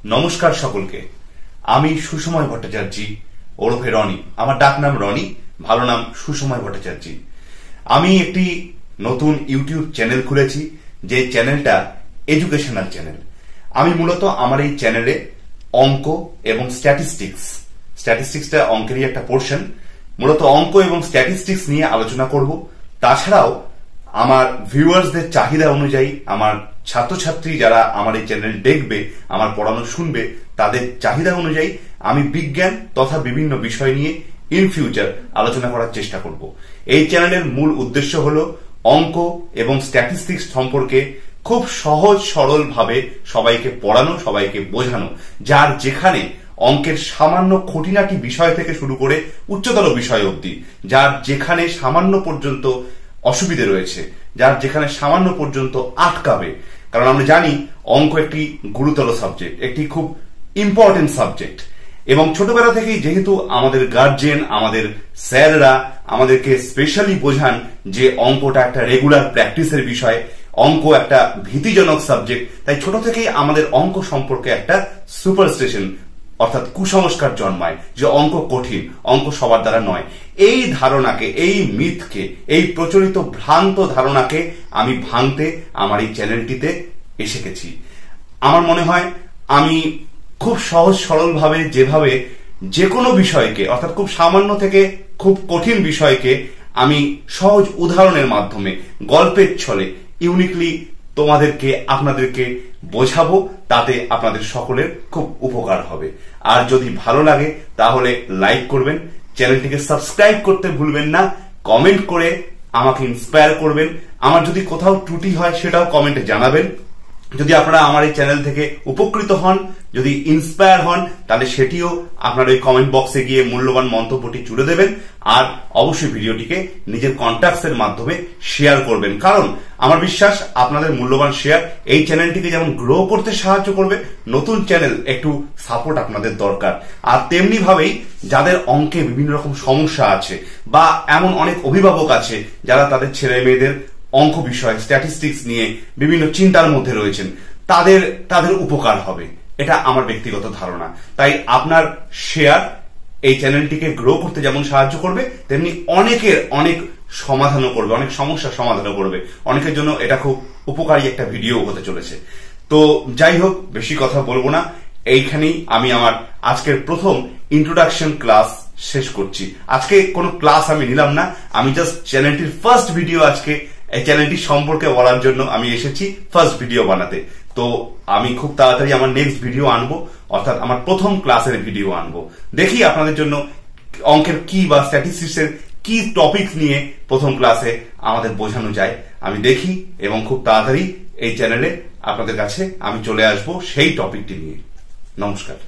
নমস্কার সকলকে। আমি সুসময় ভট্টাচার্য ওরফে রনি। আমার ডাক নাম রনি, ভালো নাম সুসময় ভট্টাচার্য। আমি একটি নতুন ইউটিউব চ্যানেল খুলেছি, যে চ্যানেলটা এডুকেশনাল চ্যানেল। আমি মূলত আমার এই চ্যানেলে অঙ্ক এবং স্ট্যাটিস্টিক্সটা অঙ্কেরই একটা পোর্শন, মূলত অঙ্ক এবং স্ট্যাটিস্টিক্স নিয়ে আলোচনা করব। তাছাড়াও আমার ভিউয়ার্সদের চাহিদা অনুযায়ী, আমার ছাত্রছাত্রী যারা আমার এই চ্যানেল দেখবে, আমার পড়ানো শুনবে, তাদের চাহিদা অনুযায়ী আমি বিজ্ঞান তথা বিভিন্ন বিষয় নিয়ে ইন ফিউচার আলোচনা করার চেষ্টা করব। এই চ্যানেলের মূল উদ্দেশ্য হলো অঙ্ক এবং স্ট্যাটিস্টিক্স সম্পর্কে খুব সহজ সরল ভাবে সবাইকে পড়ানো, সবাইকে বোঝানো, যার যেখানে অঙ্কের সামান্য খুঁটিনাটি বিষয় থেকে শুরু করে উচ্চতর বিষয় অবধি, যার যেখানে সামান্য পর্যন্ত অসুবিধে রয়েছে, যার যেখানে সামান্য পর্যন্ত আটকাবে। কারণ আমরা জানি অঙ্ক একটি গুরুতর সাবজেক্ট, একটি খুব ইম্পর্টেন্ট সাবজেক্ট, এবং ছোটবেলা থেকেই যেহেতু আমাদের গার্জিয়ান, আমাদের স্যাররা আমাদেরকে স্পেশালি বোঝান যে অঙ্কটা একটা রেগুলার প্র্যাকটিসের বিষয়, অঙ্ক একটা ভীতিজনক সাবজেক্ট, তাই ছোট থেকেই আমাদের অঙ্ক সম্পর্কে একটা সুপারস্টিশন অর্থাৎ কুসংস্কার জন্মায় যে অঙ্ক কঠিন, অঙ্ক সবার দ্বারা নয়। এই ধারণাকে, এই মিথকে, এই প্রচলিত ভ্রান্ত ধারণাকে আমি ভাঙতে আমার এই চ্যানেলটিতে এসে গেছি। আমার মনে হয় আমি খুব সহজ সরল ভাবে, যেভাবে যে কোনো বিষয়কে, অর্থাৎ খুব সামান্য থেকে খুব কঠিন বিষয়কে আমি সহজ উদাহরণের মাধ্যমে, গল্পের ছলে ইউনিকলি আপনাদেরকে বোঝাবো, তাতে আপনাদের সকলের খুব উপকার হবে। আর যদি ভালো লাগে তাহলে লাইক করবেন, চ্যানেলটিকে সাবস্ক্রাইব করতে ভুলবেন না, কমেন্ট করে আমাকে ইন্সপায়ার করবেন। আমার যদি কোথাও ত্রুটি হয় সেটাও কমেন্টে জানাবেন। যদি আপনারা আমার এই চ্যানেল থেকে উপকৃত হন, যদি ইন্সপায়ার হন, তাহলে সেটিও আপনার ওই কমেন্ট বক্সে গিয়ে মূল্যবান মন্তব্যটি জুড়ে দেবেন। আর অবশ্যই ভিডিওটিকে নিজের কন্ট্যাক্টস এর মাধ্যমে শেয়ার করবেন, কারণ আমার বিশ্বাস আপনাদের মূল্যবান শেয়ার এই চ্যানেলটিকে যেমন গ্রো করতে সাহায্য করবে, নতুন চ্যানেল একটু সাপোর্ট আপনাদের দরকার। আর তেমনি ভাবেই যাদের অঙ্কে বিভিন্ন রকম সমস্যা আছে, বা এমন অনেক অভিভাবক আছে যারা তাদের ছেলে মেয়েদের অঙ্ক বিষয়, স্ট্যাটিস্টিক্স নিয়ে বিভিন্ন চিন্তার মধ্যে রয়েছেন, তাদের উপকার হবে, এটা আমার ব্যক্তিগত ধারণা। তাই আপনার শেয়ার এই চ্যানেলটিকে গ্রো করতে যেমন সাহায্য করবে, তেমনি অনেকের অনেক সমাধানও করবে, অনেক সমস্যার সমাধানও করবে। অনেকের জন্য এটা খুব উপকারী একটা ভিডিও হতে চলেছে। তো যাই হোক, বেশি কথা বলবো না, এইখানেই আমি আমার আজকের প্রথম ইন্ট্রোডাকশন ক্লাস শেষ করছি। আজকে কোনো ক্লাস আমি নিলাম না, আমি জাস্ট চ্যানেলটির ফার্স্ট ভিডিও, আজকে এই চ্যানেলটি সম্পর্কে বলার জন্য আমি এসেছি ফার্স্ট ভিডিও বানাতে। তো আমি খুব তাড়াতাড়ি আমার নেক্সট ভিডিও আনবো, অর্থাৎ আমার প্রথম ক্লাসের ভিডিও আনবো। দেখি আপনাদের জন্য অঙ্কের কি বা স্ট্যাটিস্টিক্সের কি টপিক নিয়ে প্রথম ক্লাসে আমাদের বোঝানো যায়, আমি দেখি, এবং খুব তাড়াতাড়ি এই চ্যানেলে আপনাদের কাছে আমি চলে আসবো সেই টপিকটি নিয়ে। নমস্কার।